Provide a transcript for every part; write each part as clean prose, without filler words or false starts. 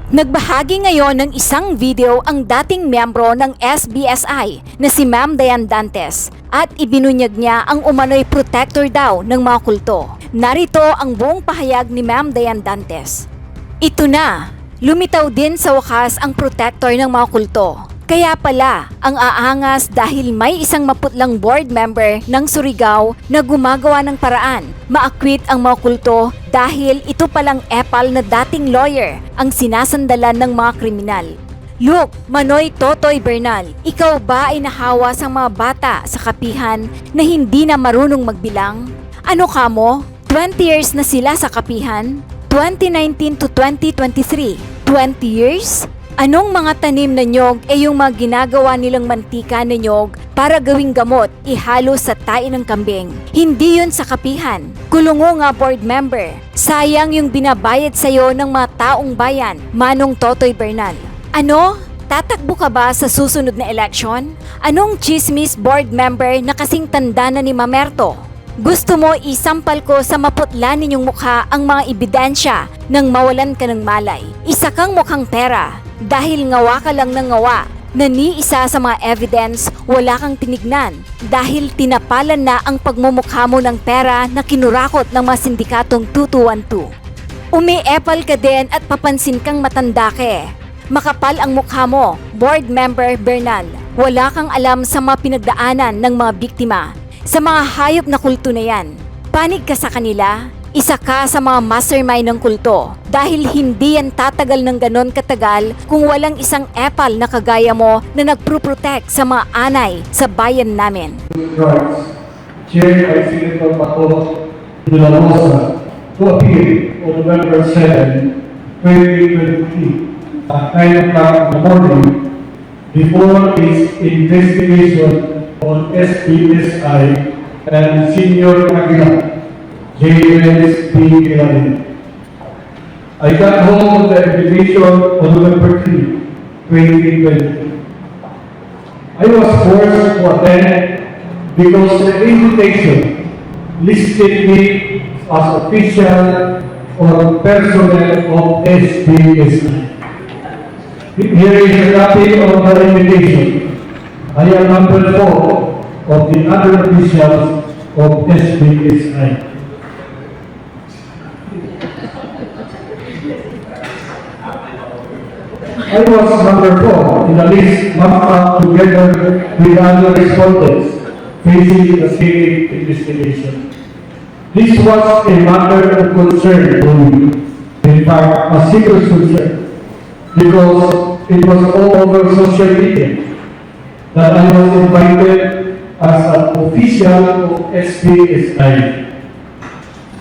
Nagbahagi ngayon ng isang video ang dating miyembro ng SBSI na si Ma'am Diane Dantes at ibinunyag niya ang umano'y protector daw ng mga kulto. Narito ang buong pahayag ni Ma'am Diane Dantes. Ito na, lumitaw din sa wakas ang protector ng mga kulto. Kaya pala, ang aangas dahil may isang maputlang board member ng Surigao na gumagawa ng paraan. Maakwit ang mga kulto dahil ito palang epal na dating lawyer ang sinasandalan ng mga kriminal. Look, Manoy Totoy Bernal, ikaw ba ay nahawa sa mga bata sa kapihan na hindi na marunong magbilang? Ano ka mo? 20 years na sila sa kapihan? 2019 to 2023, 20 years? Anong mga tanim na nyog ay yung mga ginagawa nilang mantika na nyog para gawing gamot ihalo sa tae ng kambing? Hindi yun sa kapihan. Kulungo nga board member. Sayang yung binabayad sa'yo ng mga taong bayan, Manong Totoy Bernal. Ano? Tatakbo ka ba sa susunod na eleksyon? Anong chismis board member na kasing tanda na ni Mamerto? Gusto mo isampal ko sa maputla ninyong mukha ang mga ebidensya nang mawalan ka ng malay. Isa kang mukhang pera. Dahil ngawa ka lang ng ngawa, na ni isa sa mga evidence wala kang tinignan dahil tinapalan na ang pagmumukha mo ng pera na kinurakot ng mga sindikatong 2212. Umiepal ka din at papansin kang matanda ka. Makapal ang mukha mo, board member Bernal. Wala kang alam sa mga pinagdaanan ng mga biktima, sa mga hayop na kulto na yan. Panig ka sa kanila. Isa ka sa mga mastermind ng kulto dahil hindi yan tatagal ng ganon katagal kung walang isang epal na kagaya mo na nagpro-protect sa mga anay sa bayan namin. Chair by Senator de la Rosa to appear on November 7, 2023 at 9 o'clock in the morning before his investigation on SBSI and SENYOR AGILA. I got home of the invitation on November 3, 2020. I was forced to attend because the invitation listed me as official or personnel of SBSI. Here is a copy of the invitation. I am number 4 of the other officials of SBSI. I was number 4 in the list marked up together with other respondents facing the same investigation. This was a matter of concern to me, in fact, a serious concern, because it was all over social media that I was invited as an official of SBSI.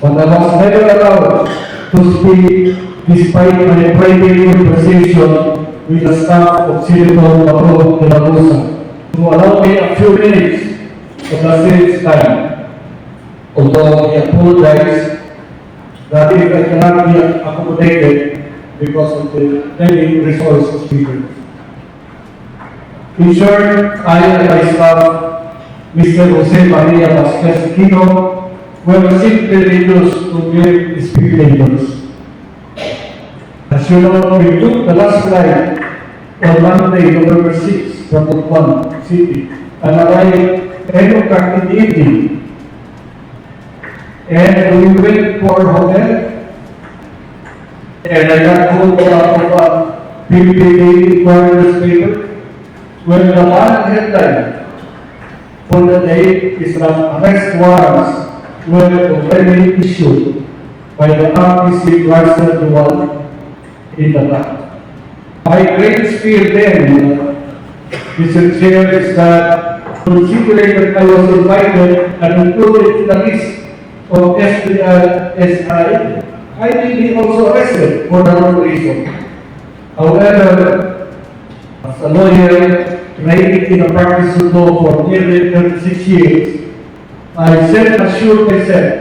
But I was never allowed to speak despite my private conversation with the staff of Senator de la Rosa, to allow me a few minutes of the Senate's time. Although I apologize that if I cannot be accommodated because of the limited resource of speakers. In short, I and my staff, Mr. Jose Maria Vasquez Quino, were simply reduced to mere speculators. As you know, we took the last flight on Monday, November 6 from Butuan City and arrived 10 o'clock in the evening. And we went for a hotel. And I got hold of a PPA newspaper where the one headline for the day is that arrest warrants were already issued by the RTC Cluster Dual in the back. My greatest fear then, Mr. Chair, is that considering that I was invited and included in the list of SBSI, I may be also arrested for the wrong reason. However, as a lawyer trained in the practice of law for nearly 36 years, I self-assured myself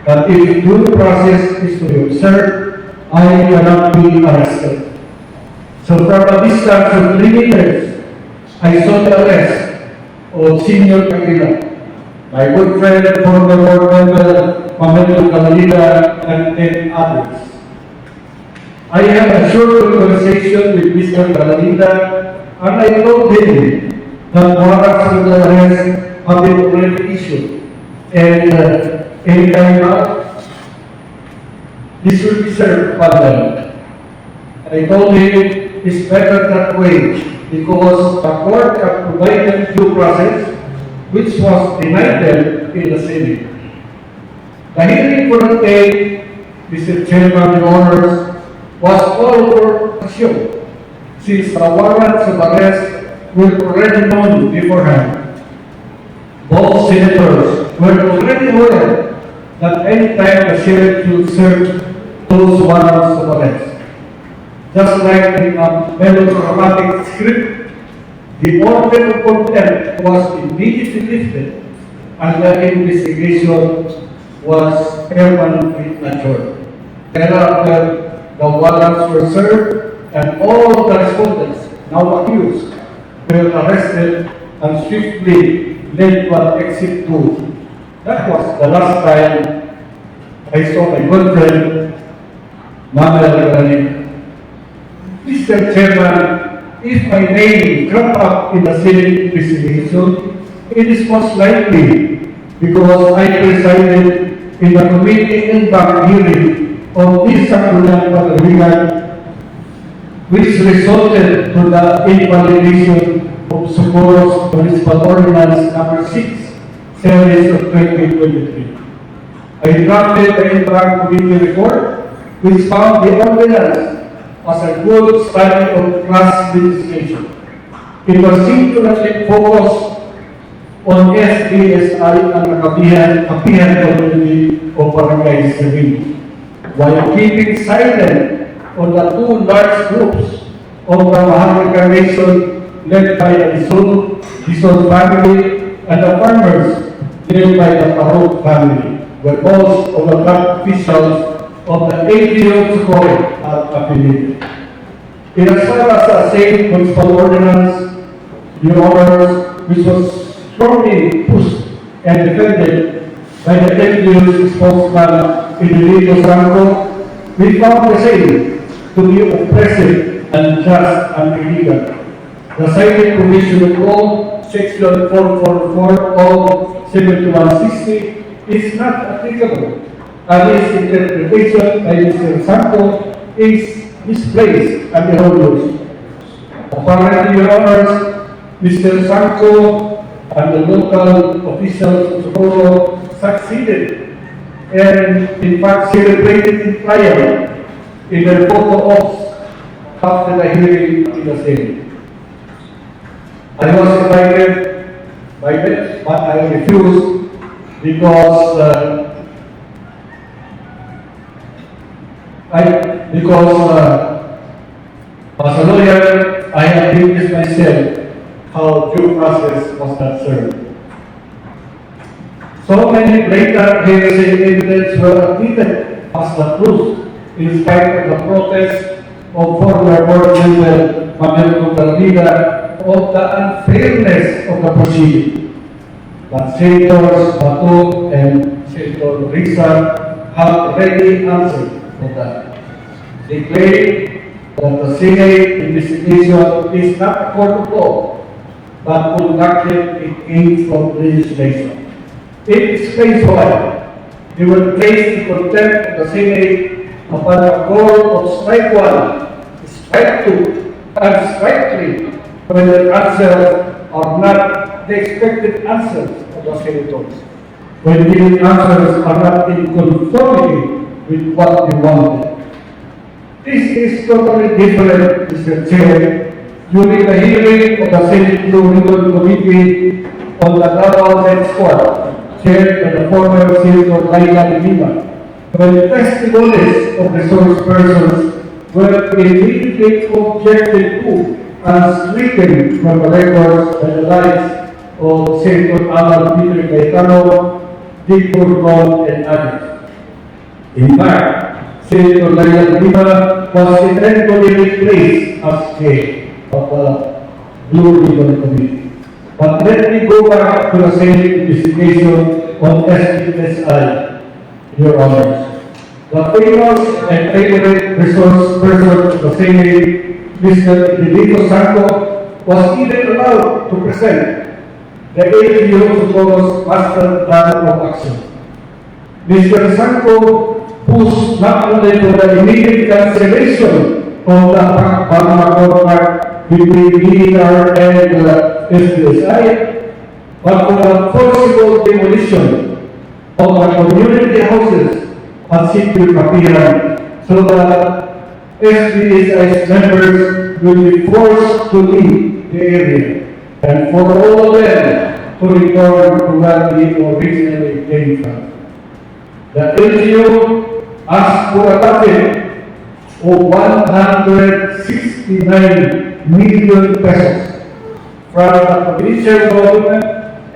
that if due process is to be observed, I cannot be arrested. So from a distance of 3 meters, I saw the arrest of Senyor Agila, my good friend, former board member, Pamela Camalita, and 10 others. I had a short conversation with Mr. Agila, and I told him that warrants of the arrest have been already issued, and any time now, this will be served on them. I told him it's better that way because the court had provided due process which was denied them in the Senate. The hearing for the day, Mr. Chairman, Your Honors, was all for assumed since the warrants of arrest were already known beforehand. Both senators were already aware that any time the sheriff will serve those warrants of arrest. Just like in a melodramatic script, the order of contempt was immediately lifted and the investigation was permanently adjourned. Thereafter, the warrants were served and all the respondents, now accused, were arrested and swiftly led to an exit tool. That was the last time I saw my good friend, Manuel. Mr. Chairman, if my name cropped up in the Senate investigation, it is most likely because I presided in the committee and back hearing of this agreement, which resulted to the invalidation of Socorro's Municipal Ordinance Number 6, Series of 2023. I drafted the interim committee report, which found the ordinance as a good study of class legislation. It was singularly focused on SBSI and the Kapihan community of Barangay Seville, while keeping silent on the two large groups of the Maharlika Nation led by the Dizon family and the farmers led by the Parot family, where most of the top officials of the AGILA LUMANTAD are affiliated. In as far as the same municipal ordinance, Your Honors, which was strongly pushed and defended by the LGU's spokesman, Emilio Franco, we found the same to be oppressive and just and illegal. The cited Commission Code, Section 444 of 7160, is not applicable, and its interpretation by Mr. Santo is misplaced and erroneous. Apparently, Your Honors, Mr. Santo and the local officials of Socorro succeeded and, in fact, celebrated in triumph in their photo ops after the hearing in the Senate. I was invited by them, but I refused because as a lawyer, I have witnessed myself how due process was not served. So many blatant hearsay evidence were admitted as the truth in spite of the protest of former board member Manuel Agila of the unfairness of the proceeding. But Senators Batu and Senator Risa have already answered for that. They claim that the Senate investigation is not a court of law, but conducted in aid of legislation. It explains why they were placed in contempt of the Senate upon a call of strike 1, strike 2, and strike 3 when the answers are not the expected answers of the senators. When given answers are not in conformity with what they wanted. This is totally different, Mr. Chair. During the hearing of the Senate Blue Ribbon Committee on the DAW Squad, chaired by the former Senator Agila Lima, when testimonies of resource persons were immediately objected to and stricken from the records by the likes of Senator Alan Peter Cayetano, Dick Burgon, and others. In fact, Senator Agila Lima was eventually replaced as chair of the Blue Ribbon Committee. But let me go back to the Senate investigation on SBSI, Your Honors. The famous and favorite resource person of the Senate, Mr. Benito Santo, was even allowed to present the AGILA Lumanta's master plan of action. Mr. Santo pushed not only for the immediate cancellation of the Panama contract between DER and the SBSI, but for the forcible demolition of the community houses at City Kapiran, so that SBSI members will be forced to leave the area, and for all of them to return to where they originally came from. The LGU asked for a budget of 169 million pesos from the provincial government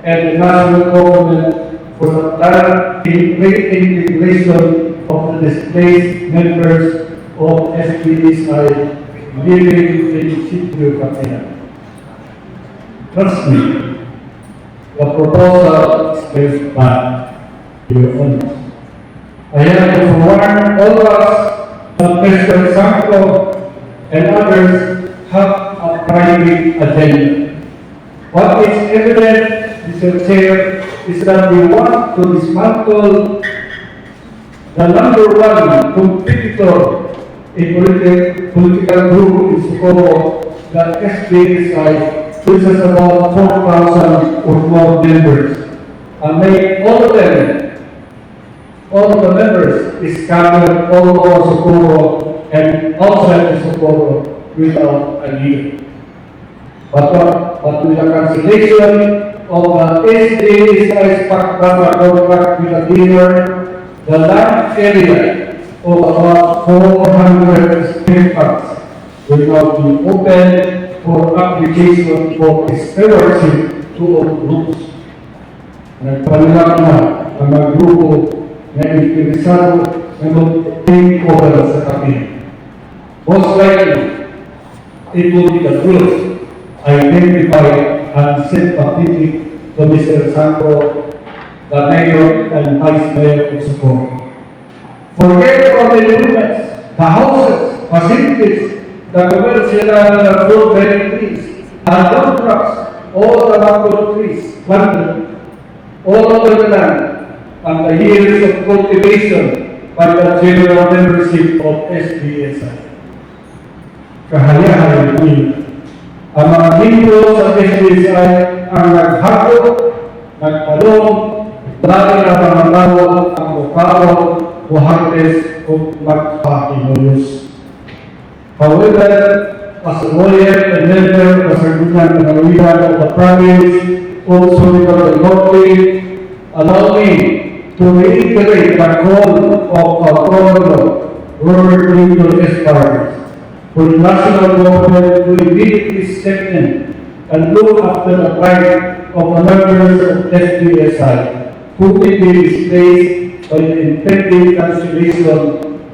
and the national government for the planned reintegration of the displaced members of SBSI living in Sitio Kapiran. Trust me, the proposal is bad, Your Honor. I have to warn all of us that Mr. Santo and others have a private agenda. What is evident, Mr. Chair, is that we want to dismantle the number one competitor in political group in Surigao, the SBSI, which has about 4,000 or more members, and make all of the members is scattered all over Surigao and outside the Surigao without a leader. But with the cancellation of the SBSI's contract with the dealer, the land area of about 400 hectares will now be open for application for stewardship to all groups. Nagpalilang na ang mga grupo na interesado na mag-take over sa kapila. Most likely, it will be the groups identified and sympathetic to Mr. Santo, the mayor and vice mayor of Surigao. Forget about the improvements, the houses, facilities, the commercial and fruit-bearing trees, and dump trucks, all the mangrove trees, planted all over the land, and the years of cultivation by the general membership of SBSI. Kahayahan nila. Ang mga membro sa SBSI ang naghagod, nagtalong, lagi na pangalawa ang mukhaw, buhates o magpakinulos. However, as a lawyer and member of the Sangguniang Pangalawihan of the province, also because the allow me to reiterate the call of our Governor, Robert Lincoln Esparza, for the national government to immediately step in and look after the plight of the members of SBSI, who will be displaced by the impending cancellation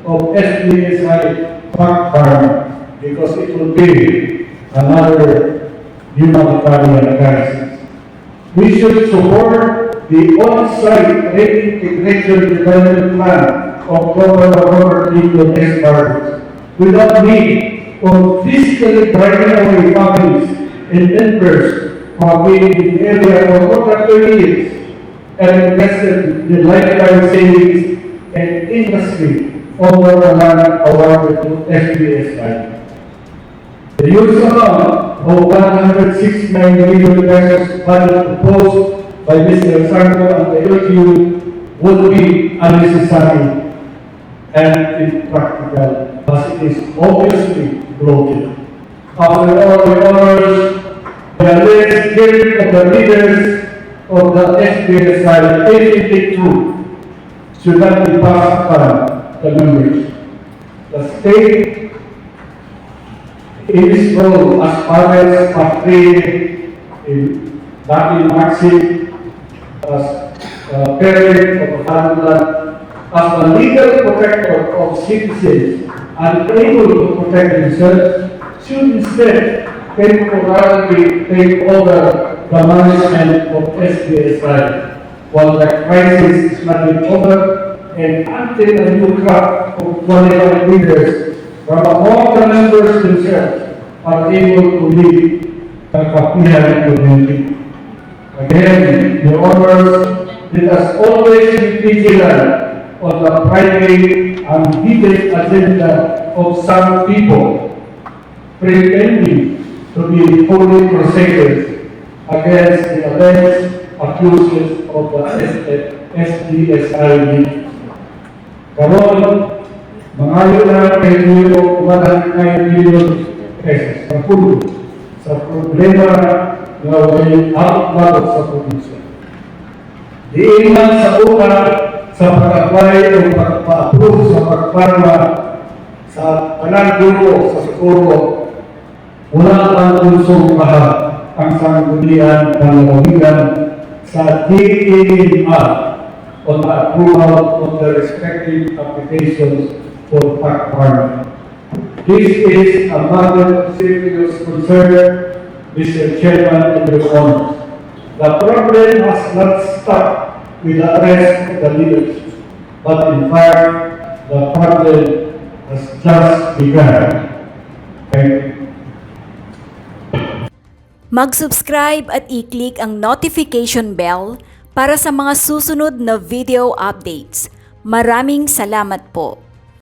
of SBSI Park Farm, because it will be another humanitarian crisis. We should support the on-site reintegration development plan of Governor Robert Lincoln Esparza without need of physically driving away families and members who have been in the area for more than 30 years and invested the lifetime savings and industry over the land awarded to SBSI. The use amount of 169 million pesos budget proposed by Mr. Santo and the LGU would be unnecessary and impractical, as it is obviously bloated. After all the honors, the alleged guilt of the leaders of the SBSI, if it is true, should not be passed upon the members. The state, in its role as fathers of three in Raffy Tulfo, as parent of the family, as the legal protector of citizens unable to protect themselves, should instead temporarily take over the management of SBSI while the crisis is not yet over and until a new crop of qualified leaders from among the members themselves are able to lead the Kapihan community. Again, Your Honors, let us always be vigilant on the private and hidden agenda of some people pretending to be holy crusaders against the alleged accusers of the SBSI. Karon, mangayo na kayo 109 million pesos sa pulo sa problema na may outback sa probinsya. Diin man sa una sa pag-apply o pag-pa-approve sa pagparma sa panagdulo sa Siguro, wala ang unsong mahal ang sanggunian ng lalawigan sa DAW on the approval of the respective applications for pagparma. This is a matter of serious concern, Mr. Chairman and Your Honor. The problem has not stopped with the arrest of the leaders, but in fact, the problem has just begun. Thank you. Mag-subscribe at i-click ang notification bell para sa mga susunod na video updates. Maraming salamat po.